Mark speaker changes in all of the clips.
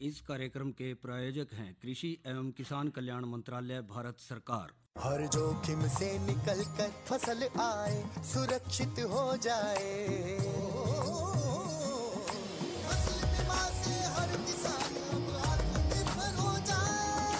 Speaker 1: इस कार्यक्रम के प्रायोजक हैं कृषि एवं किसान कल्याण मंत्रालय, भारत सरकार।
Speaker 2: हर जोखिम से निकल कर फसल आए, सुरक्षित हो जाए, फसल बीमा से हर किसान अब आत्मनिर्भर हो जाए।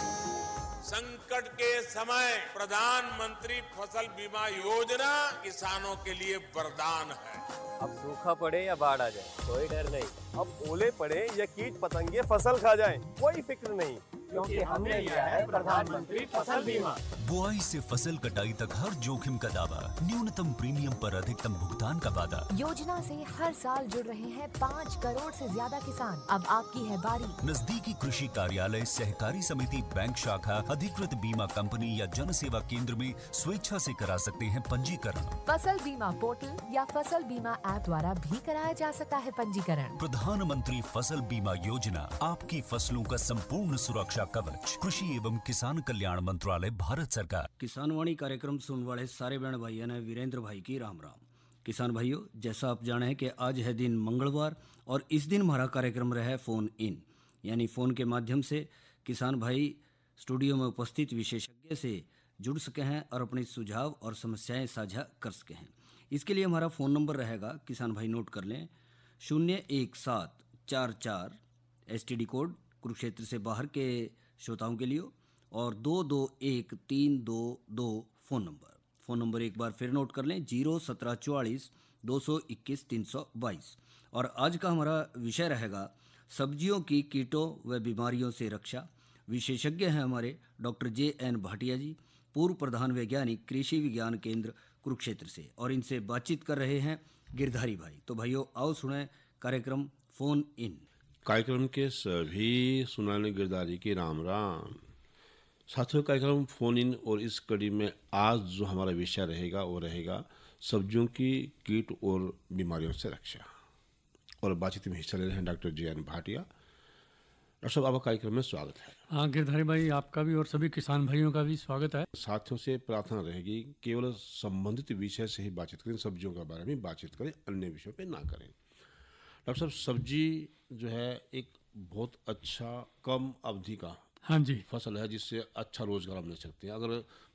Speaker 3: संकट के समय प्रधानमंत्री फसल बीमा योजना किसानों के लिए वरदान है।
Speaker 4: अब सूखा पड़े या बाढ़ आ जाए कोई डर नहीं, अब ओले पड़े या कीट पतंगे फसल खा जाए कोई फिक्र नहीं, क्योंकि हमने लिया है प्रधानमंत्री फसल बीमा।
Speaker 5: बुआई से फसल कटाई तक हर जोखिम का दावा, न्यूनतम प्रीमियम पर अधिकतम भुगतान का वादा।
Speaker 6: योजना से हर साल जुड़ रहे हैं 5 करोड़ से ज्यादा किसान। अब आपकी है बारी।
Speaker 5: नजदीकी कृषि कार्यालय, सहकारी समिति, बैंक शाखा, अधिकृत बीमा कंपनी या जन सेवा केंद्र में स्वेच्छा से करा सकते हैं पंजीकरण।
Speaker 6: फसल बीमा पोर्टल या फसल बीमा ऐप द्वारा भी कराया जा सकता है पंजीकरण।
Speaker 5: प्रधानमंत्री फसल बीमा योजना, आपकी फसलों का संपूर्ण सुरक्षा कवच। कृषि एवं किसान कल्याण मंत्रालय, भारत सरकार।
Speaker 1: किसानवाणी कार्यक्रम सुनने वाले सारे बहन भाइयों ने वीरेंद्र भाई की राम राम। किसान भाइयों, जैसा आप जाने हैं कि आज है दिन मंगलवार और इस दिन हमारा कार्यक्रम रहा है फोन इन, यानी फोन के माध्यम से किसान भाई स्टूडियो में उपस्थित विशेषज्ञ से जुड़ सके हैं और अपने सुझाव और समस्याएं साझा कर सके हैं। इसके लिए हमारा फ़ोन नंबर रहेगा, किसान भाई नोट कर लें, 01744 STD कोड कुरुक्षेत्र से बाहर के श्रोताओं के लिए, और 221322 फ़ोन नंबर एक बार फिर नोट कर लें, 01744 221 322। और आज का हमारा विषय रहेगा सब्जियों की कीटों व बीमारियों से रक्षा। विशेषज्ञ हैं हमारे डॉक्टर JN भाटिया जी, पूर्व प्रधान वैज्ञानिक, कृषि विज्ञान केंद्र कुरुक्षेत्र से, और इनसे बातचीत कर रहे हैं गिरधारी भाई। तो भाइयों, आओ सुने कार्यक्रम फोन इन।
Speaker 7: कार्यक्रम के सभी सुनाने गिरधारी की राम राम। साथियों, कार्यक्रम फोन इन और इस कड़ी में आज जो हमारा विषय रहेगा वो रहेगा सब्जियों की कीट और बीमारियों से रक्षा। और बातचीत में हिस्सा ले रहे हैं डॉक्टर JN भाटिया। डॉक्टर साहब, आपका कार्यक्रम में स्वागत है।
Speaker 8: हाँ गिरधारी भाई, आपका भी और सभी किसान भाइयों का भी स्वागत है।
Speaker 7: साथियों से प्रार्थना रहेगी केवल संबंधित विषय से ही बातचीत करें, सब्जियों के बारे में बातचीत करें, अन्य विषयों पे ना करें। डॉक्टर साहब, सब्जी जो है एक बहुत अच्छा कम अवधि का
Speaker 8: हाँ जी
Speaker 7: फसल है जिससे अच्छा रोजगार हम ले सकते हैं। अगर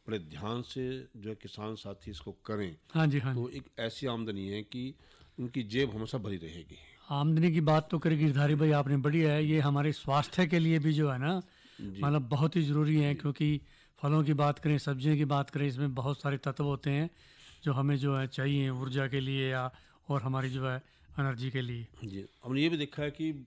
Speaker 7: बड़े ध्यान से जो है किसान साथी इसको करें,
Speaker 8: हाँ जी हाँ
Speaker 7: तो एक ऐसी आमदनी है कि उनकी जेब हमेशा भरी रहेगी।
Speaker 8: आमदनी की बात तो करें गिरधारी भाई आपने, बढ़िया है। ये हमारे स्वास्थ्य के लिए भी जो है ना, मतलब बहुत ही ज़रूरी है, क्योंकि फलों की बात करें, सब्जियों की बात करें, इसमें बहुत सारे तत्व होते हैं जो हमें जो है चाहिए ऊर्जा के लिए या और हमारी जो है एनर्जी के लिए।
Speaker 7: जी, हमने ये भी देखा है कि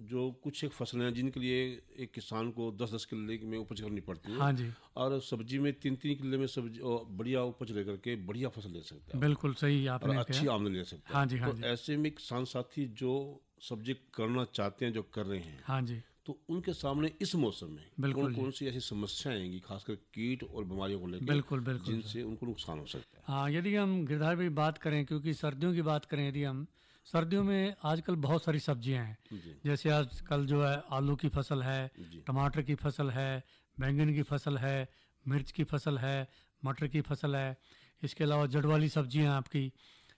Speaker 7: जो कुछ एक फसलें हैं जिनके लिए एक किसान को 10-10 किले में उपज करनी पड़ती है,
Speaker 8: हाँ जी,
Speaker 7: और सब्जी में 3-3 किले में सब्जी बढ़िया उपज लेकर के बढ़िया फसल ले सकता है।
Speaker 8: बिल्कुल सही आपने
Speaker 7: और अच्छी आमदनी ले सकता है।
Speaker 8: हाँ जी हाँ
Speaker 7: तो
Speaker 8: जी,
Speaker 7: ऐसे में किसान साथी जो सब्जी करना चाहते हैं, जो कर रहे हैं,
Speaker 8: हाँ जी,
Speaker 7: तो उनके सामने इस मौसम में
Speaker 8: बिल्कुल
Speaker 7: कौन सी ऐसी समस्याएं आएंगी, खासकर कीट और बीमारियों को लेकर,
Speaker 8: बिल्कुल बिल्कुल,
Speaker 7: जिनसे उनको नुकसान हो सकता है।
Speaker 8: हाँ, यदि हम गिरधारी भाई बात करें, क्योंकि सर्दियों की बात करें, यदि हम सर्दियों में आजकल बहुत सारी सब्जियां हैं, जैसे आजकल जो है आलू की फसल है, टमाटर की फसल है, बैंगन की फसल है, मिर्च की फसल है, मटर की फसल है। इसके अलावा जड़ वाली सब्जियां आपकी,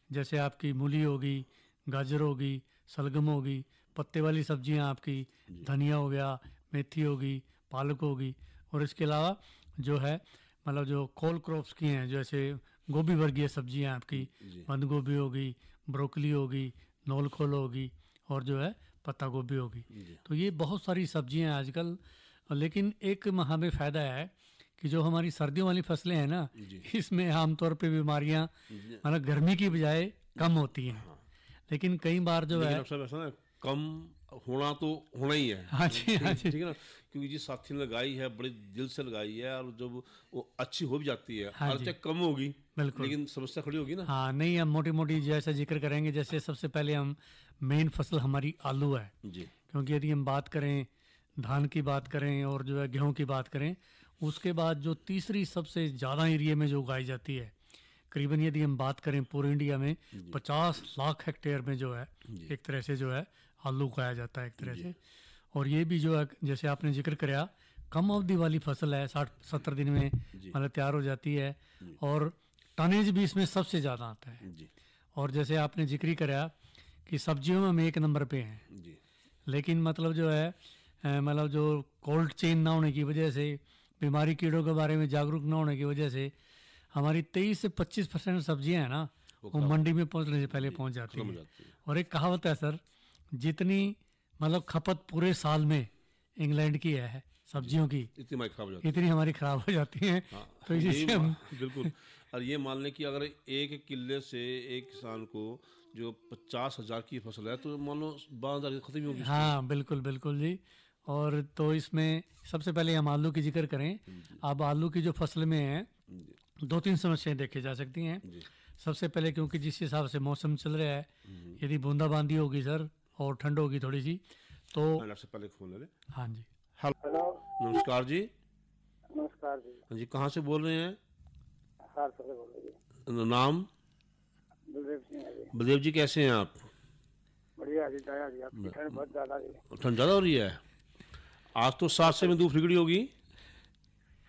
Speaker 8: जैसे आपकी मूली होगी, गाजर होगी, सलगम होगी। पत्ते वाली सब्जियां आपकी धनिया हो गया, मेथी होगी, पालक होगी। और इसके अलावा जो है मतलब जो कोल क्रॉप्स की हैं, जैसे गोभी वर्गीय सब्जियां आपकी, बंद गोभी होगी, ब्रोकली होगी, नौलखोल होगी, और जो है पत्ता गोभी होगी। तो ये बहुत सारी सब्जियां आजकल। लेकिन एक हमें फ़ायदा है कि जो हमारी सर्दियों वाली फसलें हैं ना, इसमें आमतौर पे बीमारियां मतलब गर्मी की बजाय कम होती हैं। लेकिन कई बार जो है
Speaker 7: कम होना तो होना ही है।
Speaker 8: हाँ जी हाँ जी,
Speaker 7: ठीक है ना, क्योंकि जिस साथी ने लगाई है बड़े दिल से लगाई है, और जब वो अच्छी हो भी जाती है,
Speaker 8: हाँ जी,
Speaker 7: कम होगी
Speaker 8: बिल्कुल,
Speaker 7: लेकिन समस्या खड़ी होगी ना।
Speaker 8: हाँ नहीं, हम मोटी मोटी जैसा जिक्र करेंगे। जैसे सबसे पहले हम मेन फसल हमारी आलू है
Speaker 7: जी,
Speaker 8: क्योंकि यदि हम बात करें धान की बात करें और जो है गेहूं की बात करें, उसके बाद जो तीसरी सबसे ज़्यादा एरिया में जो उगाई जाती है, करीबन यदि हम बात करें पूरे इंडिया में 50 लाख हेक्टेयर में जो है एक तरह से जो है आलू उगाया जाता है एक तरह से। और ये भी जो है जैसे आपने जिक्र कराया, कम अवधि वाली फसल है, 60-70 दिन में मतलब तैयार हो जाती है, और टनेज भी इसमें सबसे ज़्यादा आता है। और जैसे आपने जिक्र कराया कि सब्जियों में हम 1 नंबर पे हैं, लेकिन मतलब जो है मतलब जो कोल्ड चेन ना होने की वजह से, बीमारी कीड़ों के बारे में जागरूक ना होने की वजह से हमारी 23 से 25% सब्जियां हैं ना, वो मंडी में पहुंचने से पहले पहुंच जाती हैं। और एक कहावत है सर, जितनी मतलब खपत पूरे साल में इंग्लैंड की है सब्जियों की, इतनी हमारी खराब हो जाती है। तो इससे हम
Speaker 7: बिल्कुल। और ये मान लें कि अगर एक किले से एक किसान को जो 50,000 की फसल है तो मान लो 12,000 खत्म ही होगी।
Speaker 8: हाँ बिल्कुल बिल्कुल जी। और तो इसमें सबसे पहले हम आलू की जिक्र करें। अब आलू की जो फसल में है 2-3 समस्याएं देखी जा सकती हैं। सबसे पहले क्योंकि जिस हिसाब से मौसम चल रहा है, यदि बूंदाबांदी होगी सर और ठंड होगी थोड़ी सी तो
Speaker 7: से पहले फोन ले।
Speaker 8: हाँ जी।
Speaker 7: हेलो, नमस्कार जी।
Speaker 9: नमस्कार जी।
Speaker 7: हाँ जी, कहाँ से बोल रहे हैं?
Speaker 9: हार से बोल रहे हैं।
Speaker 7: नाम?
Speaker 9: बलदेव सिंह है जी।
Speaker 7: बलदेव जी, कैसे हैं आप?
Speaker 9: बढ़िया जी, दया जी। आपकी ठंड बहुत ज्यादा है।
Speaker 7: ठंड ज़्यादा हो रही है? आज तो 7 से में धूप निकली होगी।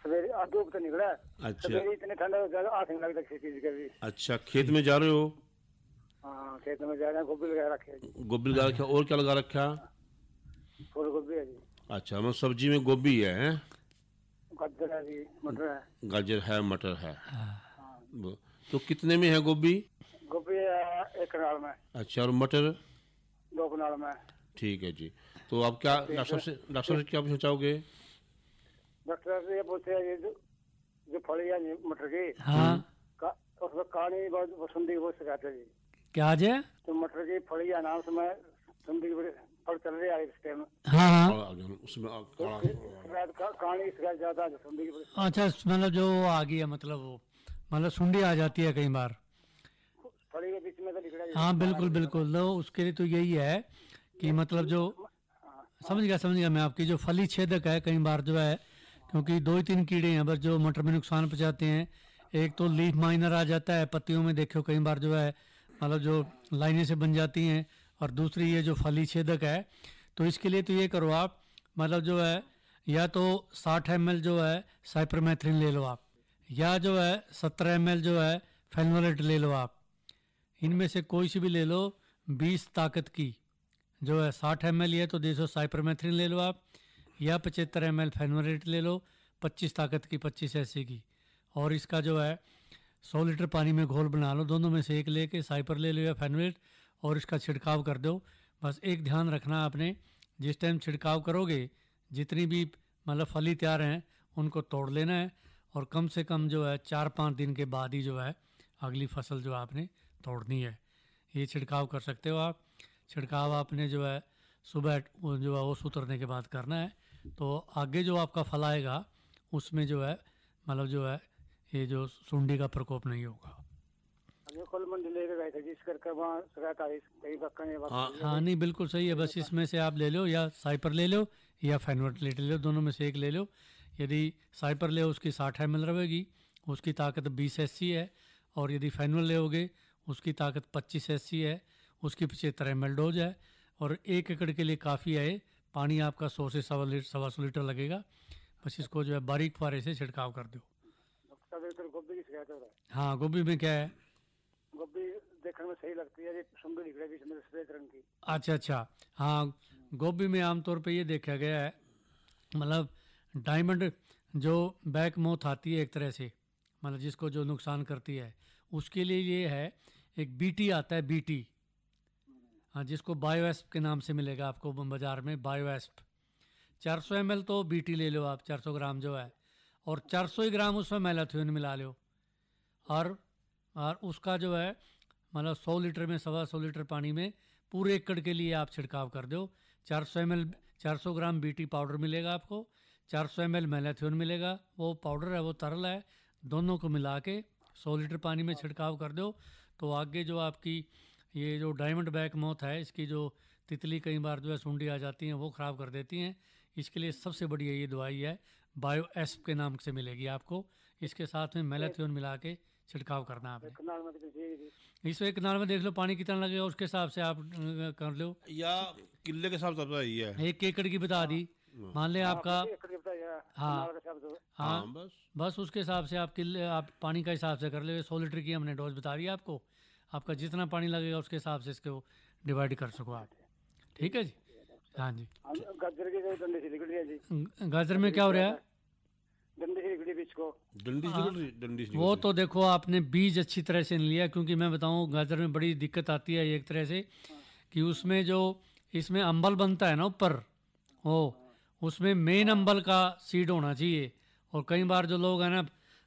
Speaker 9: सवेरे धूप तो निकला है।
Speaker 7: अच्छा।
Speaker 9: सवेरे इतने ठंड हो जाएगा, आँख नहीं लगता किसी चीज का भी।
Speaker 7: अच्छा, खेत में जा रहे हो?
Speaker 9: हाँ, खेत में जा रहे हैं। गोभी लगा रखे है जी।
Speaker 7: गोभी लगा रखा, और क्या लगा रखा?
Speaker 9: फूल गोभी है जी।
Speaker 7: अच्छा, मतलब सब्जी में गोभी है?
Speaker 9: गाजर है जी, मटर है।
Speaker 7: गाजर है, मटर है। तो कितने में है गोभी?
Speaker 9: गोभी 1 कनाल में।
Speaker 7: अच्छा, और मटर?
Speaker 9: 2 कनाल में।
Speaker 7: ठीक है जी। तो आप क्या डॉक्टर से क्या पूछना चाहोगे?
Speaker 9: डॉक्टर से ये पूछते हैं जो फली है जी मटर की,
Speaker 8: हाँ
Speaker 9: उसमें कहानी बहुत सुंदी बहुत शिकायत है जी।
Speaker 8: क्या आज है?
Speaker 9: तो मटर की फली है नाम से मैं सुंदी बड़ी फल चल रही है इस टाइम।
Speaker 8: हाँ
Speaker 7: उसमें
Speaker 9: कहानी शिकायत ज्यादा है सुंदी की बड़ी।
Speaker 8: अच्छा, मतलब जो आ गई है, मतलब वो मतलब सुंडी आ जाती है कई बार
Speaker 9: फली के बीच में तो निकला।
Speaker 8: हाँ बिल्कुल बिल्कुल। तो उसके लिए तो यही है कि मतलब जो समझ गया मैं आपकी, जो फली छेदक है कई बार जो है, क्योंकि 2-3 कीड़े हैं बस जो मटर में नुकसान पहुंचाते हैं। एक तो लीफ माइनर आ जाता है पत्तियों में, देखो कई बार जो है मतलब जो लाइनें से बन जाती हैं, और दूसरी ये जो फली छेदक है। तो इसके लिए तो ये करो आप, मतलब जो है या तो 60 ml जो है साइपरमेथ्रिन ले लो आप, या जो है 17 ml जो है फेनोलेट ले लो आप। इनमें से कोई सी भी ले लो। 20 ताकत की जो है 60 ml है तो 200 साइपरमेथ्रिन ले लो आप, या 75 ml फेनोलेट ले लो 25 ताकत की 25 ऐसे की। और इसका जो है 100 लीटर पानी में घोल बना लो, दोनों में से एक लेके साइपर ले लो या फेनोलेट, और इसका छिड़काव कर दो। बस एक ध्यान रखना आपने, जिस टाइम छिड़काव करोगे जितनी भी मतलब फली तैयार हैं उनको तोड़ लेना है, और कम से कम जो है 4-5 दिन के बाद ही जो है अगली फसल जो आपने तोड़नी है। ये छिड़काव कर सकते हो आप। छिड़काव आपने जो है सुबह जो है ओस उतरने के बाद करना है, तो आगे जो आपका फल आएगा उसमें जो है मतलब जो है ये जो सुंडी का प्रकोप नहीं होगा।
Speaker 9: कल मंडी लेके गए थे जिस करके वहाँ शिकायत आई कई बार।
Speaker 8: हाँ नहीं बिल्कुल सही है। बस इसमें से आप ले लो, या साइपर ले लो या फेनोलेट ले लो, दोनों में से एक ले लो। यदि साइपर ले उसकी 60 ml रहेगी, उसकी ताकत 20 SC है, और यदि फेनोल लेओगे उसकी ताकत 25 SC है, उसकी 75 ml डोज है, और 1 एकड़ के लिए काफ़ी है। पानी आपका 100 से 125 लीटर लगेगा। बस इसको जो है बारीक फुहारे से छिड़काव कर दो।
Speaker 9: गोभी की शिकायत हो रहा है।
Speaker 8: हाँ, गोभी में क्या है?
Speaker 9: गोभी देखने में सही लगती है, सुंदर दिख रही है बीच में सफेद रंग की।
Speaker 8: अच्छा। हाँ, गोभी में आमतौर पे ये देखा गया है, मतलब डायमंड जो बैक मोथ आती है एक तरह से, मतलब जिसको जो नुकसान करती है, उसके लिए ये है एक बीटी आता है, बीटी। हाँ, जिसको बायोएस्प के नाम से मिलेगा आपको बाज़ार में, बायोएस्प। 400 ml तो बीटी ले लो आप, 400 ग्राम जो है, और 400 ही ग्राम उसमें मैलाथियोन मिला लो, और उसका जो है मतलब 100 लीटर में 125 लीटर पानी में पूरे एकड़ के लिए आप छिड़काव कर दो। 400 ml 400 ग्राम बीटी पाउडर मिलेगा आपको, 400 ml मैलाथियोन मिलेगा, वो पाउडर है वो तरल है, दोनों को मिला के 100 लीटर पानी में छिड़काव कर दो। तो आगे जो आपकी ये जो डायमंड बैक मोथ है, इसकी जो तितली कई बार जो है सुंडी आ जाती हैं वो ख़राब कर देती हैं। इसके लिए सबसे बढ़िया ये दवाई है, बायोएस्प के नाम से मिलेगी आपको। इसके साथ में मैलाथियोन मिला के छिड़काव करना आपने। इस एक कनाल में देख लो पानी कितना लगेगा, उसके हिसाब से आप कर लो,
Speaker 7: या किले के हिसाब से ही है।
Speaker 8: 1 एकड़ की बता दी, मान ले आपका। हाँ बस उसके हिसाब से आप पानी का हिसाब से कर ले। 100 लीटर की हमने डोज बता दी आपको, आपका जितना पानी लगेगा उसके हिसाब से इसको डिवाइड कर सको आप। ठीक है जी, हाँ जी।
Speaker 9: गाजर की जो डंडी सी निकल रही है जी,
Speaker 8: गाजर में क्या हो रहा है?
Speaker 9: डंडी सी निकल रही है बीच को।
Speaker 7: डंडी से निकल रही, डंडी से
Speaker 8: वो
Speaker 7: निकल
Speaker 8: तो देखो आपने बीज अच्छी तरह से नहीं लिया, क्योंकि मैं बताऊं गाजर में बड़ी दिक्कत आती है एक तरह से कि उसमें जो इसमें अंबल बनता है ना ऊपर, वो उसमें मेन अंबल का सीड होना चाहिए। और कई बार जो लोग हैं ना,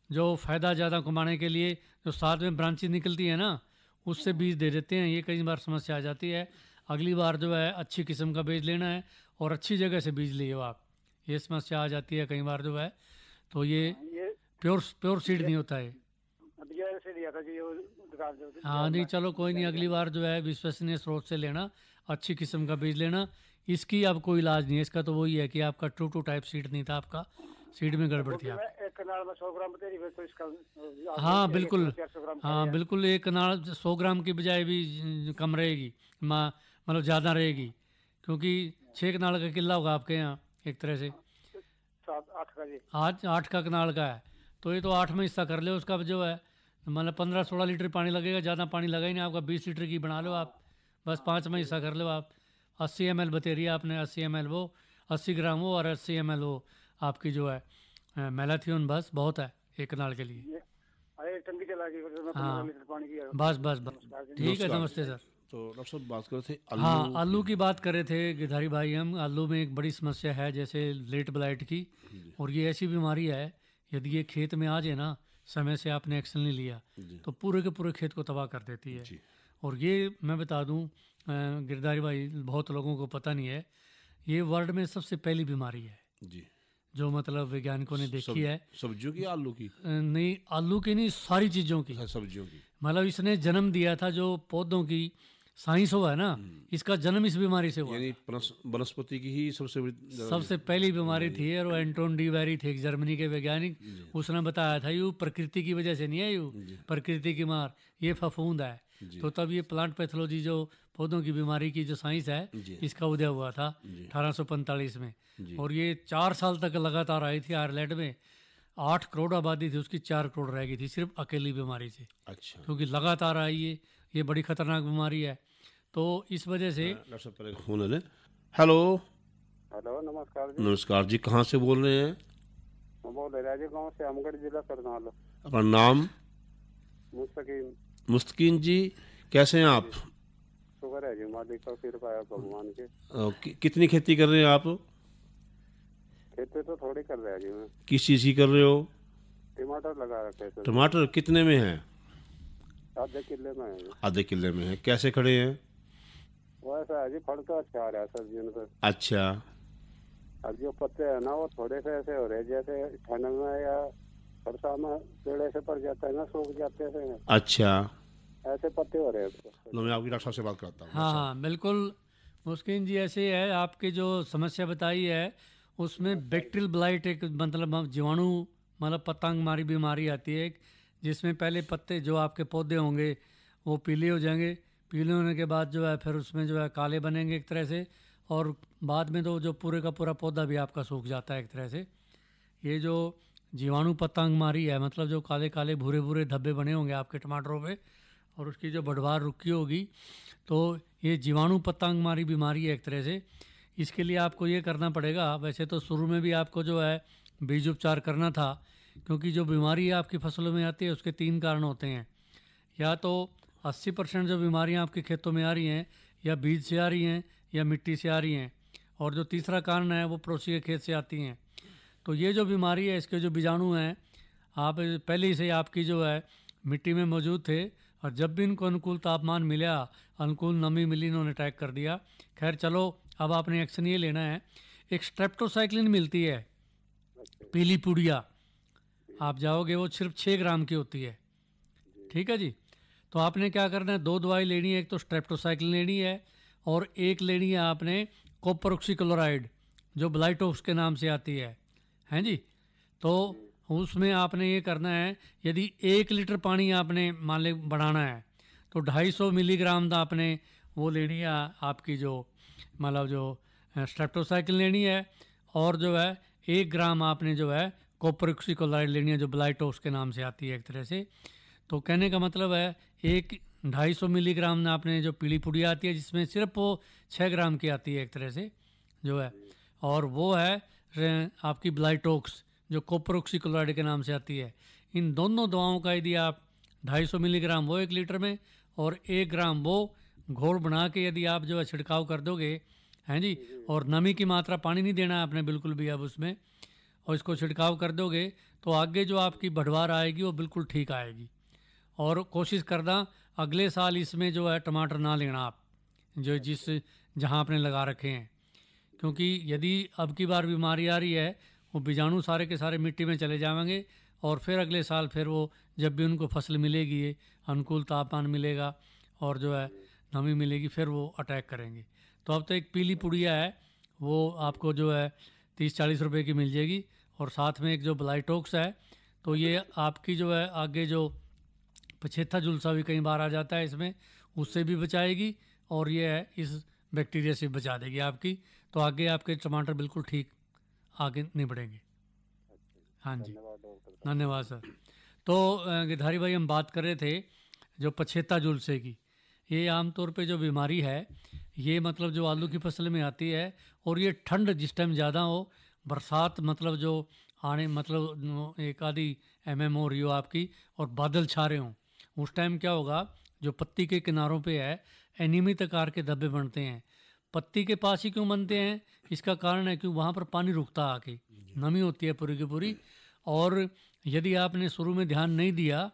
Speaker 8: जो फ़ायदा ज़्यादा कमाने के लिए जो साथ में ब्रांचेज निकलती है ना, उससे बीज दे देते हैं। ये कई बार समस्या आ जाती है। अगली बार जो है अच्छी किस्म का बीज लेना है और अच्छी जगह से बीज लिए आप, ये समस्या आ जाती है कई बार जो है। तो ये
Speaker 9: ये
Speaker 8: प्योर सीड नहीं होता है।
Speaker 9: अभी ऐसे लिया था जी, वो दुकान जो
Speaker 8: हाँ नहीं, चलो कोई नहीं, अगली बार जो है विश्वसनीय स्रोत से लेना, अच्छी किस्म का बीज लेना। इसकी अब कोई इलाज नहीं है, इसका तो वही है कि आपका टू टाइप सीड नहीं था, आपका सीड में गड़बड़ थी आप।
Speaker 9: एक कनाल में 100 ग्राम बतेरी फिर तो इसका
Speaker 8: हाँ बिल्कुल,
Speaker 9: 400 ग्राम
Speaker 8: हाँ बिल्कुल, एक कनाल 100 ग्राम की बजाय भी कम रहेगी, मतलब ज़्यादा रहेगी, क्योंकि 6 कनाल का किला होगा आपके यहाँ एक तरह से।
Speaker 9: 7-8 का जी।
Speaker 8: आज 8 का कनाल का है, तो ये तो 8 में हिस्सा कर लो उसका जो है, मतलब 15-16 लीटर पानी लगेगा, ज़्यादा पानी लगा ही नहीं आपका। 20 लीटर की बना लो आप, बस 5 में हिस्सा कर लो आप। 80 ml बतेरी आपने, 80 ml वो, 80 ग्राम वो और 80 ml वो आपकी जो है मैलाथियन, बस बहुत है एक कनाल के लिए।
Speaker 9: अरे टंकी चला गई फिर मैं
Speaker 8: हाँ
Speaker 9: 15 लीटर पानी की।
Speaker 8: बस ठीक है, नमस्ते सर।
Speaker 7: तो डॉक्टर साहब बात कर रहे थे
Speaker 8: हाँ, आलू की बात कर रहे थे गिरधारी भाई हम। आलू में एक बड़ी समस्या है जैसे लेट ब्लाइट की, और ये ऐसी बीमारी है, यदि ये खेत में आ जाए ना, समय से आपने एक्शन नहीं लिया तो पूरे के पूरे खेत को तबाह कर देती है। और ये मैं बता दूं गिरधारी भाई, बहुत लोगों को पता नहीं है, ये वर्ल्ड में सबसे पहली बीमारी है
Speaker 7: जी,
Speaker 8: जो मतलब वैज्ञानिकों ने देखी है।
Speaker 7: सब्जियों की, आलू की?
Speaker 8: नहीं, आलू की नहीं, सारी चीज़ों की,
Speaker 7: सब्जियों की।
Speaker 8: मतलब इसने जन्म दिया था जो पौधों की साइंस हुआ है ना, इसका जन्म इस बीमारी से हुआ।
Speaker 7: यानी वनस्पति की ही
Speaker 8: सबसे पहली बीमारी थी, और एंटोन डी वेरी थे एक जर्मनी के वैज्ञानिक, उसने बताया था यू प्रकृति की वजह से नहीं है, यू प्रकृति की मार, ये फफूंद है। तो तब ये प्लांट पैथोलॉजी जो पौधों की बीमारी की जो साइंस है, इसका उदय हुआ था 1845 में। और ये 4 साल तक लगातार आई थी आयरलैंड में। 8 करोड़ आबादी थी उसकी, 4 करोड़ रह गई थी सिर्फ अकेली बीमारी से।
Speaker 7: अच्छा,
Speaker 8: क्योंकि लगातार आई ये बड़ी खतरनाक बीमारी है। तो इस वजह से
Speaker 7: हेलो
Speaker 9: हेलो, नमस्कार जी।
Speaker 7: नमस्कार जी, कहाँ से बोल रहे हैं?
Speaker 9: मैं बोल रहा जी, गाँव से अमगढ़ जिला करनाल।
Speaker 7: अपना नाम?
Speaker 9: मुस्तकीम।
Speaker 7: मुस्तकीन जी, कैसे हैं आप?
Speaker 9: शुक्र है जी, मालिक का कृपा है भगवान के।
Speaker 7: कितनी खेती कर रहे हैं आप?
Speaker 9: खेती तो थोड़ी कर रहा है जी मैं।
Speaker 7: किस चीज़ की कर रहे हो?
Speaker 9: टमाटर लगा रखे थे।
Speaker 7: टमाटर कितने में है?
Speaker 9: आधे किले में है।
Speaker 7: आधे किले में है। कैसे खड़े हैं?
Speaker 9: वैसा है जी, फल तो अच्छा आ रहा है सब्जियों पर।
Speaker 7: अच्छा,
Speaker 9: अब जो पत्ते है ना, वो थोड़े से ऐसे हो रहे जैसे ठंड में या बरसात में पेड़े से पड़ जाता है ना, सूख जाते हैं।
Speaker 7: अच्छा,
Speaker 9: ऐसे पत्ते हो रहे हैं।
Speaker 7: लो मैं आपकी डॉक्टर साहब से बात करता हूँ।
Speaker 8: हाँ बिल्कुल मुस्किन जी, ऐसे है आपकी जो समस्या बताई है उसमें बैक्टीरियल ब्लाइट एक मतलब जीवाणु मतलब पतंगमारी बीमारी आती है, जिसमें पहले पत्ते जो आपके पौधे होंगे वो पीले हो जाएंगे, पीले होने के बाद जो है फिर उसमें जो है काले बनेंगे एक तरह से, और बाद में तो जो पूरे का पूरा पौधा भी आपका सूख जाता है एक तरह से। ये जो जीवाणु पतंगमारी है, मतलब जो काले काले भूरे भूरे धब्बे बने होंगे आपके टमाटरों पे, और उसकी जो बढ़वार रुकी होगी, तो ये जीवाणु पतंगमारी बीमारी है एक तरह से। इसके लिए आपको ये करना पड़ेगा, वैसे तो शुरू में भी आपको जो है बीज उपचार करना था, क्योंकि जो बीमारी आपकी फसलों में आती है उसके 3 कारण होते हैं। या तो 80% जो बीमारियां आपके खेतों में आ रही हैं या बीज से आ रही हैं या मिट्टी से आ रही हैं, और जो तीसरा कारण है वो पड़ोसी के खेत से आती हैं। तो ये जो बीमारी है, इसके जो बीजाणु हैं आप पहले ही से आपकी जो है मिट्टी में मौजूद थे, और जब भी इनको अनुकूल तापमान मिला, अनुकूल नमी मिली, इन्होंने अटैक कर दिया। खैर चलो, अब आपने एक्शन ये लेना है, एक स्ट्रेप्टोसाइक्लिन मिलती है पीली पुड़िया, आप जाओगे वो सिर्फ 6 ग्राम की होती है, ठीक है जी। तो आपने क्या करना है, 2 दवाई लेनी है, एक तो स्ट्रेप्टोसाइक्लिन लेनी है और एक लेनी है आपने कॉपर ऑक्सीक्लोराइड जो ब्लाइटोक्स के नाम से आती है, हैं जी। तो उसमें आपने ये करना है, यदि 1 लीटर पानी आपने मान ले बढ़ाना है तो 250 मिलीग्राम आपने वो लेनी है आपकी जो मतलब जो स्ट्रेप्टोसाइक्लिन लेनी है, और जो है 1 ग्राम आपने जो है कॉपर ऑक्सीक्लोराइड लेनी है जो ब्लाइटोक्स के नाम से आती है एक तरह से। तो कहने का मतलब है 250 मिलीग्राम में आपने जो पीली पुड़िया आती है जिसमें सिर्फ वो 6 ग्राम की आती है एक तरह से, जो है, और वो है आपकी ब्लाइटोक्स जो कोपरोक्सीक्लोराइड के नाम से आती है। इन दोनों दवाओं का यदि आप 250 मिलीग्राम वो 1 लीटर में और 1 ग्राम वो घोल बना के यदि आप जो है छिड़काव कर दोगे, हैं जी, और नमी की मात्रा, पानी नहीं देना है आपने बिल्कुल भी अब उसमें, और इसको छिड़काव कर दोगे तो आगे जो आपकी बढ़वार आएगी वो बिल्कुल ठीक आएगी। और कोशिश करना अगले साल इसमें जो है टमाटर ना लेना आप, जो जहाँ आपने लगा रखे हैं, क्योंकि यदि अब की बार बीमारी आ रही है वो बीजाणु सारे के सारे मिट्टी में चले जाएंगे और फिर अगले साल फिर वो जब भी उनको फसल मिलेगी, ये अनुकूल तापमान मिलेगा और जो है नमी मिलेगी, फिर वो अटैक करेंगे। तो अब तो एक पीली पुड़िया है वो आपको जो है 30-40 रुपए की मिल जाएगी, और साथ में एक जो ब्लाइटोक्स है, तो ये आपकी जो है आगे जो पछेता झुलसा भी कई बार आ जाता है इसमें, उससे भी बचाएगी और ये है इस बैक्टीरिया से बचा देगी आपकी, तो आगे आपके टमाटर बिल्कुल ठीक आगे नहीं बढ़ेंगे। हाँ जी, धन्यवाद सर। तो गिरधारी भाई, हम बात कर रहे थे जो पछेता झुलसे की। ये आमतौर पे जो बीमारी है ये मतलब जो आलू की फसल में आती है, और ये ठंड जिस टाइम ज़्यादा हो, बरसात मतलब जो आने मतलब 1 आधी mm हो रही हो आपकी और बादल छा रहे हों, उस टाइम क्या होगा, जो पत्ती के किनारों पे है अनियमित आकार के धब्बे बनते हैं। पत्ती के पास ही क्यों बनते हैं, इसका कारण है कि वहाँ पर पानी रुकता आके, नमी होती है पूरी की पूरी, और यदि आपने शुरू में ध्यान नहीं दिया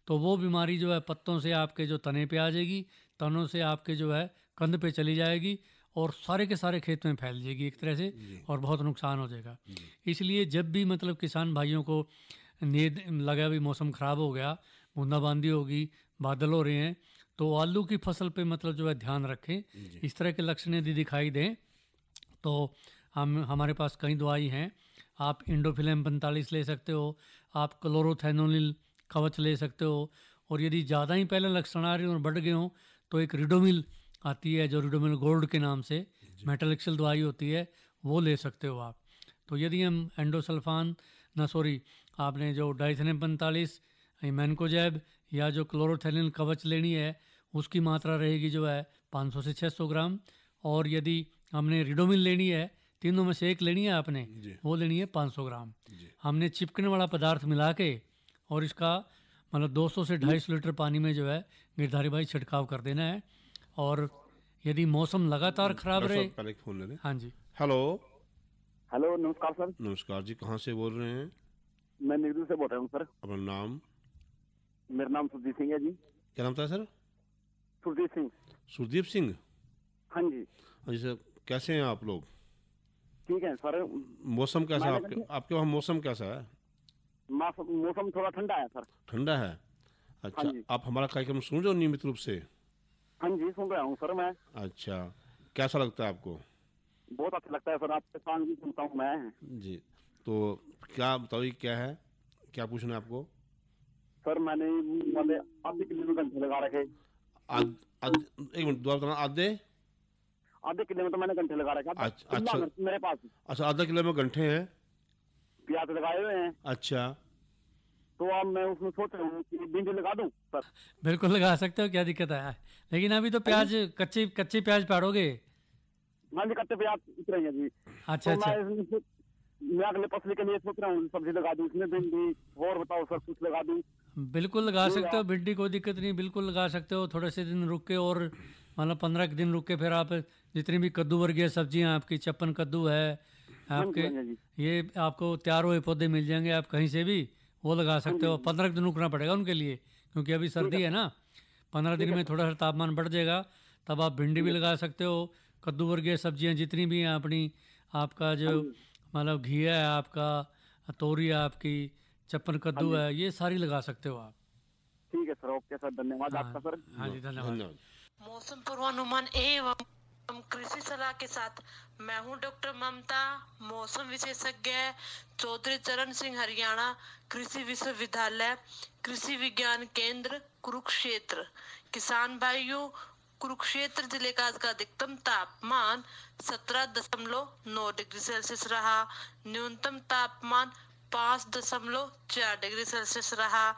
Speaker 8: तो वो बीमारी जो है पत्तों से आपके जो तने पे आ जाएगी, तनों से आपके जो है कंध पे चली जाएगी और सारे के सारे खेत में फैल जाएगी एक तरह से, और बहुत नुकसान हो जाएगा। इसलिए जब भी मतलब किसान भाइयों को नींद लगा भी मौसम ख़राब हो गया, बूंदाबांदी होगी, बादल हो रहे हैं, तो आलू की फसल पे मतलब जो है ध्यान रखें। इस तरह के लक्षण यदि दिखाई दें तो हमारे पास कई दवाई हैं। आप इंडोफिलेम 45 ले सकते हो, आप क्लोरोथेनोनिल कवच ले सकते हो, और यदि ज़्यादा ही पहले लक्षण आ रहे हो और बढ़ गए हों तो एक रिडोमिल आती है जो रिडोमिल गोल्ड के नाम से मेटालिक्सल दवाई होती है, वो ले सकते हो आप। तो यदि हम एंडोसल्फान आपने जो डाइथेनियम 45, मैनकोजैब या जो क्लोरोथेनिल कवच लेनी है उसकी मात्रा रहेगी जो है 500 से 600 ग्राम, और यदि हमने रिडोमिल लेनी है, तीनों में से एक लेनी है आपने, वो लेनी है 500 ग्राम। हमने चिपकने वाला पदार्थ मिला के और इसका मतलब 200 से 250 लीटर पानी में जो है गिरधारी भाई छिड़काव कर देना है। और यदि मौसम लगातार खराब रहे,
Speaker 7: पहले एक फोन ले लें।
Speaker 8: हाँ जी,
Speaker 9: हेलो, नमस्कार सर।
Speaker 7: नमस्कार जी, कहाँ से बोल रहे हैं?
Speaker 9: मैं निर्दू से बोल रहा हूँ सर।
Speaker 7: अपना नाम?
Speaker 9: मेरा नाम सुरजीत सिंह है जी।
Speaker 7: क्या नाम था सर?
Speaker 9: सुरजीत सिंह।
Speaker 7: सुरदीप सिंह?
Speaker 9: हाँ जी।
Speaker 7: हाँ जी सर, कैसे हैं आप लोग?
Speaker 9: ठीक है सर।
Speaker 7: मौसम कैसा है आपके वहाँ? मौसम कैसा है?
Speaker 9: मौसम थोड़ा ठंडा है सर।
Speaker 7: ठंडा है, अच्छा।
Speaker 9: हाँ जी।
Speaker 7: आप हमारा कार्यक्रम सुन रहे हो नियमित रूप से?
Speaker 9: हाँ जी, सुन रहा हूँ सर मैं।
Speaker 7: अच्छा, कैसा लगता है आपको?
Speaker 9: बहुत अच्छा लगता है सर, आपके सॉन्ग भी सुनता हूँ मैं
Speaker 7: जी। तो क्या बताइए, क्या है, क्या पूछना है आपको?
Speaker 9: सर मैंने वाले आधे किलो में घंटे लगा रखे।
Speaker 7: एक मिनट, दोबारा बताना। आधे
Speaker 9: किलो में तो मैंने घंटे लगा रखे।
Speaker 7: अच्छा
Speaker 9: मेरे पास।
Speaker 7: अच्छा, आधा किलो में घंटे हैं,
Speaker 9: प्याज लगाए हुए हैं।
Speaker 7: अच्छा,
Speaker 9: तो अब मैं उसमें सोच रहा हूँ कि भिंडी लगा दूं सर।
Speaker 8: बिल्कुल लगा सकते हो, क्या दिक्कत है, लेकिन अभी तो प्याज कच्चे प्याज पाड़ोगे?
Speaker 9: हाँ जी, कच्चे प्याज उतरे हैं जी।
Speaker 8: अच्छा,
Speaker 9: तो मैं अगले फसल के लिए सोच रहा हूँ सब्जी लगा दूं इसमें, भिंडी। और बताओ सर, कुछ लगा दूं?
Speaker 8: बिल्कुल लगा सकते हो, भिंडी कोई दिक्कत नहीं, बिल्कुल लगा सकते हो। थोड़े से दिन रुक के, और मतलब 15 दिन रुक के फिर आप जितनी भी कद्दू वर्गीय सब्जियां आपकी, चप्पन कद्दू है आपके, ये आपको तैयार हुए पौधे मिल जाएंगे, आप कहीं से भी वो लगा सकते हो। 15 दिन रुकना पड़ेगा उनके लिए, क्योंकि अभी सर्दी है ना। 15 दिन में थोड़ा सा तापमान बढ़ जाएगा, तब आप भिंडी भी लगा सकते हो। कद्दू वर्गीय सब्जियां जितनी भी हैं अपनी, आपका जो मतलब घिया है आपका, तोरी है आपकी, चप्पन कद्दू है, ये सारी लगा सकते हो आप।
Speaker 9: ठीक है सर, ओके सर, धन्यवाद आपका सर।
Speaker 8: हाँ जी, धन्यवाद।
Speaker 10: मौसम पूर्वानुमान एवं कृषि सलाह के साथ मैं हूं डॉक्टर ममता, मौसम विशेषज्ञ, चौधरी चरण सिंह, हरियाणा कृषि विश्वविद्यालय, कृषि विज्ञान केंद्र, कुरुक्षेत्र। किसान भाइयों, कुरुक्षेत्र जिले का आज का अधिकतम तापमान 17.9 डिग्री सेल्सियस रहा। न्यूनतम तापमान 5.4 डिग्री सेल्सियस रहा।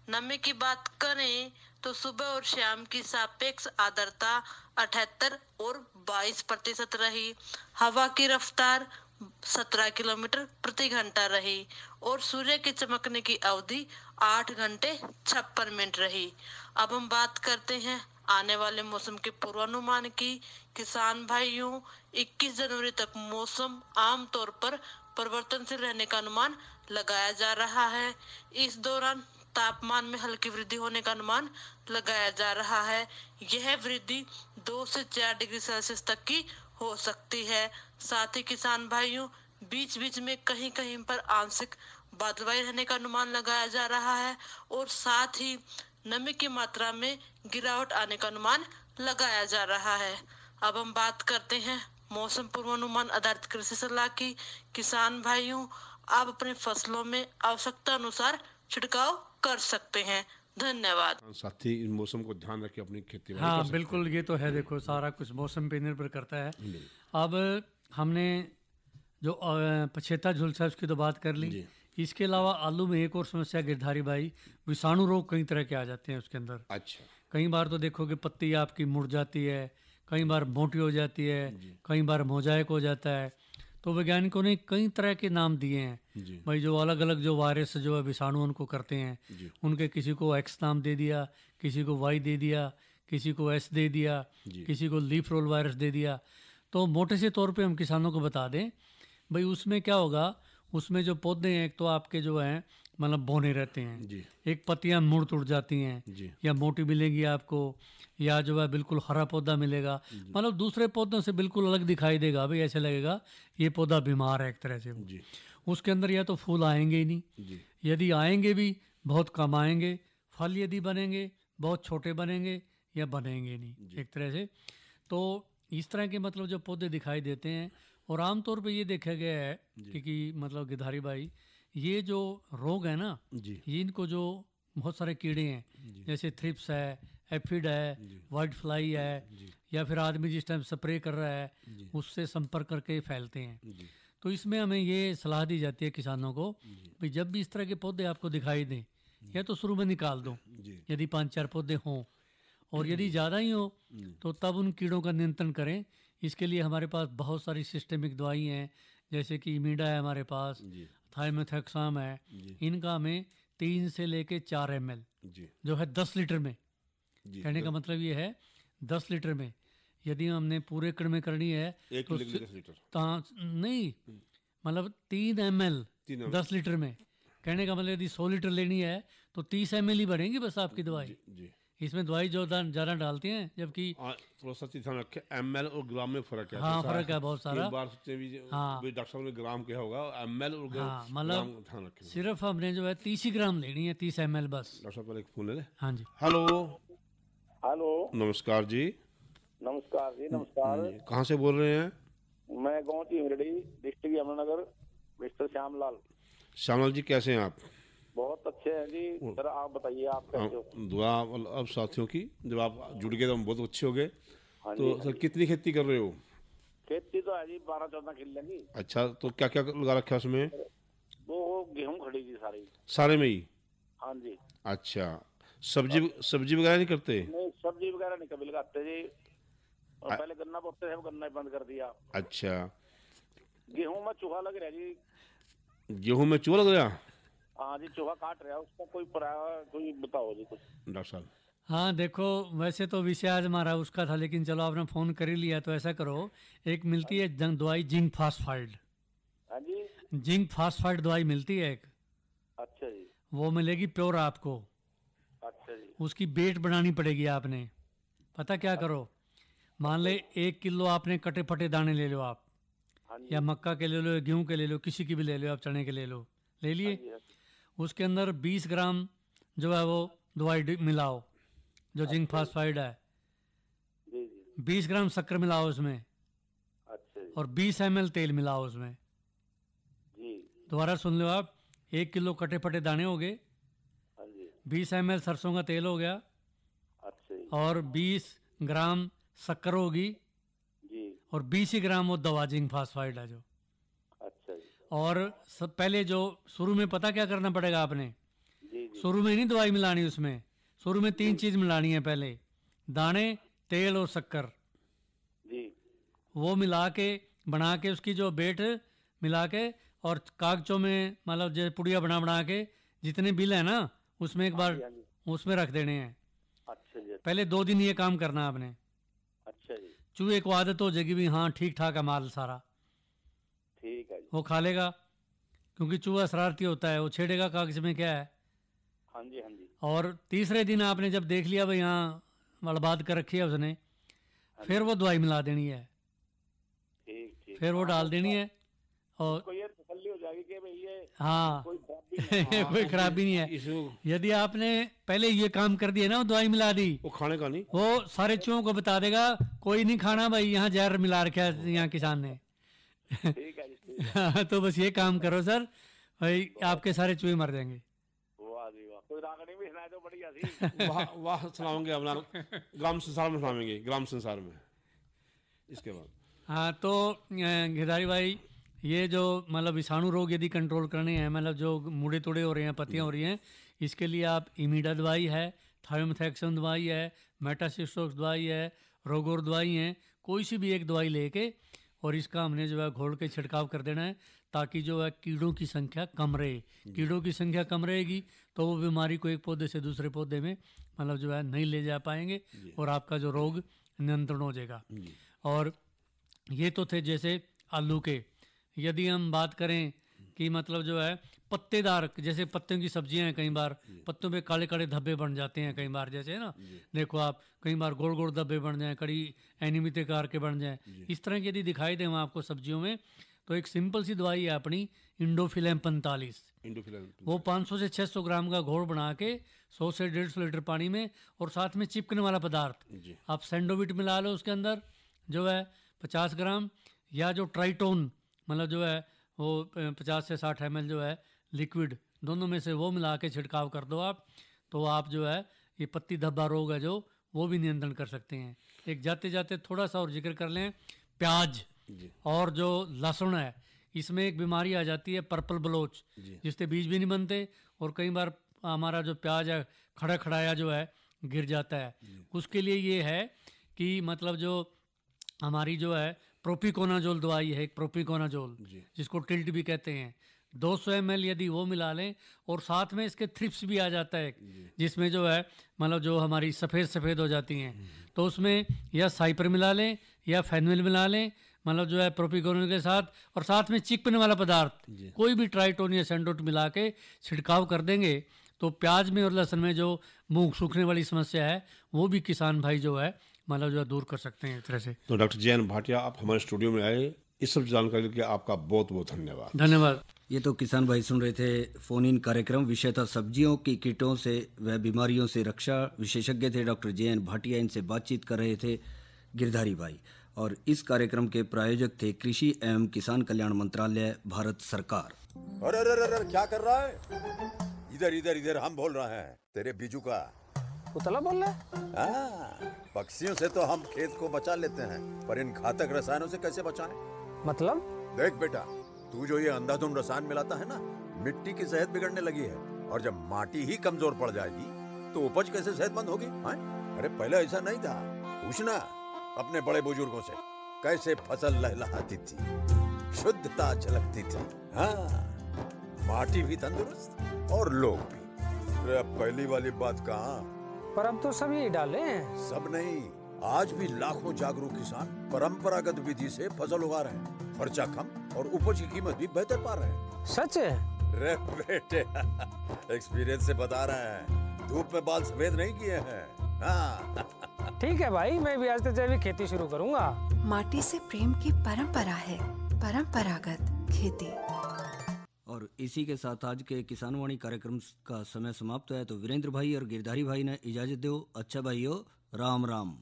Speaker 10: नमी की बात करें तो सुबह और शाम की सापेक्ष आर्द्रता 78 और 22% रही। हवा की रफ्तार 17 किलोमीटर प्रति घंटा रही और सूर्य के चमकने की अवधि 8 घंटे 56 मिनट रही। अब हम बात करते हैं आने वाले मौसम के पूर्वानुमान की। किसान भाइयों, 21 जनवरी तक मौसम आमतौर पर परिवर्तनशील रहने का अनुमान लगाया जा रहा है। इस दौरान तापमान में हल्की वृद्धि होने का अनुमान लगाया जा रहा है। यह वृद्धि 2 से 4 डिग्री सेल्सियस तक की हो सकती है। साथ ही किसान भाइयों, बीच बीच में कहीं कहीं पर आंशिक बादलवाई रहने का अनुमान लगाया जा रहा है और साथ ही नमी की मात्रा में गिरावट आने का अनुमान लगाया जा रहा है। अब हम बात करते हैं मौसम पूर्वानुमान आधारित कृषि सलाह की। किसान भाइयों, आप अपने फसलों में आवश्यकता अनुसार छिड़काव कर सकते हैं। धन्यवाद।
Speaker 7: साथ ही इन मौसम को ध्यान रखें अपनी खेती बाड़ी
Speaker 8: हाँ
Speaker 7: कर सकते
Speaker 8: बिल्कुल, ये तो है। देखो सारा कुछ मौसम पे निर्भर करता है।
Speaker 7: हैं।
Speaker 8: अब हमने जो पछेता झुलसा है उसकी तो बात कर ली। इसके अलावा आलू में एक और समस्या गिरधारी भाई, विषाणु रोग कई तरह के आ जाते हैं उसके अंदर।
Speaker 7: अच्छा,
Speaker 8: कई बार तो देखो कि पत्ती आपकी मुड़ जाती है, कई बार मोटी हो जाती है, कई बार मोजाइक हो जाता है। तो वैज्ञानिकों ने कई तरह के नाम दिए हैं भाई, जो अलग अलग जो वायरस जो है विषाणु उनको करते हैं। उनके किसी को एक्स नाम दे दिया, किसी को वाई दे दिया, किसी को एस दे दिया, किसी को लीफ रोल वायरस दे दिया। तो मोटे से तौर पे हम किसानों को बता दें भाई, उसमें क्या होगा, उसमें जो पौधे हैं एक तो आपके जो हैं मतलब बौने रहते हैं, एक पत्तियां मुड़ तुड़ जाती हैं या मोटी मिलेगी आपको, या जो है बिल्कुल हरा पौधा मिलेगा, मतलब दूसरे पौधों से बिल्कुल अलग दिखाई देगा भाई, ऐसे लगेगा ये पौधा बीमार है एक तरह से। उसके अंदर या तो फूल आएंगे ही नहीं, यदि आएंगे भी बहुत कम आएंगे, फल यदि बनेंगे बहुत छोटे बनेंगे या बनेंगे नहीं एक तरह से। तो इस तरह के मतलब जो पौधे दिखाई देते हैं। और आमतौर पे ये देखा गया है कि मतलब गिरधारी भाई, ये जो रोग है ना, ये इनको जो बहुत सारे कीड़े हैं जैसे थ्रिप्स है, एफिड है, वाइट फ्लाई है, या फिर आदमी जिस टाइम स्प्रे कर रहा है उससे संपर्क करके फैलते हैं। तो इसमें हमें ये सलाह दी जाती है किसानों को भाई, जब भी इस तरह के पौधे आपको दिखाई दें या तो शुरू में निकाल दो, यदि 5-4 पौधे हों, और यदि ज़्यादा ही हो तो तब उन कीड़ों का नियंत्रण करें। इसके लिए हमारे पास बहुत सारी सिस्टेमिक दवाई हैं, जैसे कि इमीडा है हमारे पास, थाइमेथक्साम है। इनका हमें 3 से लेके 4 ml जो है 10 लीटर में, कहने का मतलब ये है 10 लीटर में यदि हमने पूरे एकड़ में करनी है तो
Speaker 7: 10 लीटर
Speaker 8: नहीं, मतलब 3 ml 10 लीटर में, कहने का मतलब यदि 100 लीटर लेनी है तो 30 ml ही बढ़ेंगी बस आपकी दवाई। इसमें दवाई जो ज़्यादा डालती हैं, जबकि
Speaker 7: थोड़ा सा ध्यान रखें, ml और ग्राम में फर्क है।
Speaker 8: हाँ फर्क है बहुत सारा।
Speaker 7: बार सोचते भी डॉक्टर साहब ने ग्राम क्या होगा, ml और
Speaker 8: हाँ,
Speaker 7: ग्राम ध्यान रखें।
Speaker 8: सिर्फ हमने जो है 30 ही ग्राम लेनी है, 30 ml बस।
Speaker 7: डॉक्टर साहब एक फोन ले ले।
Speaker 8: हाँ जी,
Speaker 7: हेलो
Speaker 9: हेलो,
Speaker 7: नमस्कार जी।
Speaker 9: नमस्कार जी, नमस्कार।
Speaker 7: कहाँ से बोल रहे हैं?
Speaker 9: मैं गाँव चिंगड़ी, डिस्ट्रिक्ट यमुनानगर, मिस्टर श्यामलाल।
Speaker 7: श्यामलाल जी कैसे हैं आप?
Speaker 9: बहुत अच्छे हैं जी। सर आप बताइए, आप कैसे हो?
Speaker 7: दुआ अब साथियों की, जब आप जुड़ गए तो हम बहुत अच्छे हो गए।
Speaker 9: हाँ
Speaker 7: तो
Speaker 9: जी,
Speaker 7: सर कितनी खेती कर रहे हो?
Speaker 9: खेती तो है जी 12-14 किले की।
Speaker 7: अच्छा, तो क्या क्या लगा रखा है उसमें?
Speaker 9: वो गेहूं खड़ी जी सारी।
Speaker 7: सारे में ही?
Speaker 9: हाँ जी।
Speaker 7: अच्छा, सब्जी वगैरह नहीं करते?
Speaker 9: नहीं, सब्जी वगैरह नहीं कभी लगाते जी। और पहले गन्ना बोते थे, गन्ना बंद कर दिया।
Speaker 7: अच्छा,
Speaker 9: गेहूं में चूहा लग रहा जी।
Speaker 7: गेहूं में चूहा लग रहा?
Speaker 9: हाँ जी, चूहा काट रहा है, उसका कोई बताओ जी कुछ।
Speaker 7: डॉक्टर साहब
Speaker 8: हाँ देखो, वैसे तो विषय आज हमारा उसका था, लेकिन चलो आपने फ़ोन कर ही लिया तो ऐसा करो, एक मिलती है दवाई जिंक फास्फाइड।
Speaker 9: हाँ जी,
Speaker 8: जिंक फास्फाइड दवाई मिलती है एक,
Speaker 9: अच्छा जी,
Speaker 8: वो मिलेगी प्योर आपको।
Speaker 9: अच्छा जी,
Speaker 8: उसकी बेट बनानी पड़ेगी आपने। पता क्या करो, मान ले 1 किलो आपने कटे फटे दाने ले लो आप, या मक्का के ले लो या गेहूँ के ले लो, किसी की भी ले लो, आप चने के ले लो, ले लिए। उसके अंदर 20 ग्राम जो है वो दवाई मिलाओ, जो जिंक फास्फाइड है। 20 ग्राम शक्कर मिलाओ उसमें, और 20 ml तेल मिलाओ उसमें। दोबारा सुन लो आप, 1 किलो कटे फटे दाने हो गए, 20 ml सरसों का तेल हो गया, और 20 ग्राम शक्कर होगी, और 20 ही ग्राम वो दवा जिंक फास्फाइड है जो। और सब पहले जो शुरू में पता क्या करना पड़ेगा आपने, शुरू में नहीं दवाई मिलानी उसमें, शुरू में 3 चीज मिलानी है पहले, दाने, तेल और शक्कर। वो मिला के बना के उसकी जो बेट मिला के और कागजों में मतलब जो पुड़िया बना के जितने बिल है ना उसमें एक बार उसमें रख देने हैं।
Speaker 11: अच्छा जी।
Speaker 8: पहले 2 दिन ये काम करना है आपने।
Speaker 11: अच्छा जी।
Speaker 8: चूहे को आदत हो जाएगी भी हाँ ठीक ठाक है माल सारा,
Speaker 11: ठीक है जी।
Speaker 8: वो खा लेगा, क्योंकि चूहा शरारती होता है, वो छेड़ेगा कागज में क्या है।
Speaker 11: हाँ जी हाँ जी।
Speaker 8: और तीसरे दिन आपने जब देख लिया भाई यहाँ बर्बाद कर रखी है उसने, फिर वो दवाई मिला देनी है,
Speaker 11: ठीक ठीक।
Speaker 8: फिर वो डाल देनी है और
Speaker 11: कोई ये तसल्ली हो जाएगी कि भाई ये
Speaker 8: हाँ
Speaker 11: कोई खराबी नहीं है।
Speaker 8: कोई खराबी नहीं है। यदि आपने पहले ये काम कर दिया ना, वो दवाई मिला दी,
Speaker 7: वो खाने का नहीं,
Speaker 8: वो सारे चूहों को बता देगा कोई नहीं खाना भाई, यहाँ जहर मिला रखा है यहाँ किसान ने।
Speaker 11: ठीक है जी।
Speaker 8: तो बस ये काम करो सर, भाई आपके सारे चूहे मर जाएंगे।
Speaker 11: वाह जी वाह, कोई रागनी भी सुनाए तो बढ़िया सी।
Speaker 7: वाह वाह सुनाओगे अपना ग्राम संसार में, सुनाएंगे ग्राम संसार में इसके बाद।
Speaker 8: हाँ तो गिरधारी भाई, ये जो मतलब विषाणु रोग यदि कंट्रोल करने हैं, मतलब जो मुड़े तोड़े हो रहे हैं, पत्तियाँ हो रही हैं, इसके लिए आप इमीडा दवाई है, थायोमेथैक्सम दवाई है, मेटासिस्टोक्स दवाई है, रोगोर दवाई है, कोई सी भी एक दवाई लेके और इसका हमने जो है घोल के छिड़काव कर देना है, ताकि जो है कीड़ों की संख्या कम रहे। कीड़ों की संख्या कम रहेगी तो वो बीमारी को एक पौधे से दूसरे पौधे में मतलब जो है नहीं ले जा पाएंगे और आपका जो रोग नियंत्रण हो जाएगा। और ये तो थे जैसे आलू के। यदि हम बात करें कि मतलब जो है पत्तेदार, जैसे पत्तों की सब्जियां हैं, कई बार पत्तों पे काले काले धब्बे बन जाते हैं, कई बार जैसे है ना, देखो आप कई बार गोल गोल धब्बे बन जाएं, कड़ी एनिमित आकार के बन जाएं, इस तरह की यदि दिखाई दें आपको सब्जियों में, तो एक सिंपल सी दवाई है अपनी इंडोफिलेम 45। वो 500 से 600 ग्राम का घोल बना के 100 से 150 लीटर पानी में, और साथ में चिपकने वाला पदार्थ आप सैंडोविट मिला लो उसके अंदर जो है 50 ग्राम, या जो ट्राइटोन मतलब जो है वो 50 से 60 ml जो है लिक्विड, दोनों में से वो मिला के छिड़काव कर दो आप, तो आप जो है ये पत्ती धब्बा रोग है जो वो भी नियंत्रण कर सकते हैं। एक जाते जाते थोड़ा सा और जिक्र कर लें, प्याज और जो लहसुन है, इसमें एक बीमारी आ जाती है पर्पल ब्लोच, जिससे बीज भी नहीं बनते और कई बार हमारा जो प्याज है खड़ा खड़ाया जो है गिर जाता है। उसके लिए ये है कि मतलब जो हमारी जो है प्रोपिकोनाजोल दवाई है, एक प्रोपिकोनाजोल जिसको टिल्ट भी कहते हैं, 200 ml यदि वो मिला लें, और साथ में इसके थ्रिप्स भी आ जाता है जिसमें जो है मतलब जो हमारी सफ़ेद हो जाती हैं, तो उसमें या साइपर मिला लें या फेनविल मिला लें, मतलब जो है प्रोपिकोनोल के साथ, और साथ में चिपकने वाला पदार्थ कोई भी ट्राइटोन या सेंडोट मिला के छिड़काव कर देंगे, तो प्याज में और लहसुन में जो मूंग सूखने वाली समस्या है वो भी किसान भाई जो है मतलब जो है दूर कर सकते हैं इस तरह से।
Speaker 7: तो डॉक्टर जे.एन. भाटिया, आप हमारे स्टूडियो में आए, इस सब जानकारी के लिए आपका बहुत बहुत धन्यवाद।
Speaker 8: धन्यवाद।
Speaker 1: ये तो किसान भाई सुन रहे थे फोन इन कार्यक्रम, विषय था सब्जियों की कीटों से व बीमारियों से रक्षा। विशेषज्ञ थे डॉक्टर जे.एन. भाटिया, इनसे बातचीत कर रहे थे गिरधारी भाई। और इस कार्यक्रम के प्रायोजक थे कृषि एवं किसान कल्याण मंत्रालय, भारत सरकार।
Speaker 12: अरे अरे अरे क्या कर रहा है? इधर इधर इधर, हम बोल रहे हैं तेरे बीजू का।
Speaker 13: उतला बोल रहा है?
Speaker 12: पक्षियों से तो हम खेत को बचा लेते हैं, पर इन घातक रसायनों से कैसे बचाएं?
Speaker 13: मतलब?
Speaker 12: देख बेटा, तू जो ये अंधाधुंध रसायन मिलाता है ना, मिट्टी की सेहत बिगड़ने लगी है, और जब माटी ही कमजोर पड़ जाएगी तो उपज कैसे सेहतमंद होगी? अरे पहले ऐसा नहीं था, पूछना अपने बड़े बुजुर्गों से, कैसे फसल लहलहाती थी, शुद्धता झलकती थी। हाँ, माटी भी तंदुरुस्त और लोग भी। अरे अब पहली वाली बात कहाँ?
Speaker 13: पर अब तो सब यही डाले हैं।
Speaker 12: सब नहीं, आज भी लाखों जागरूक किसान परंपरागत विधि से फसल उगा रहे हैं, खर्चा कम और उपज की कीमत भी बेहतर पा रहे हैं।
Speaker 13: सच है?
Speaker 12: रे बेटे, एक्सपीरियंस से बता रहे हैं, धूप में बाल सफेद नहीं किए हैं। हाँ।
Speaker 13: ठीक है भाई, मैं भी आज से जैविक खेती शुरू करूंगा।
Speaker 14: माटी से प्रेम की परंपरा है परंपरागत खेती।
Speaker 1: और इसी के साथ आज के किसान वाणी कार्यक्रम का समय समाप्त है। तो वीरेंद्र भाई और गिरधारी भाई ने इजाजत दो। अच्छा भाइयों, राम राम।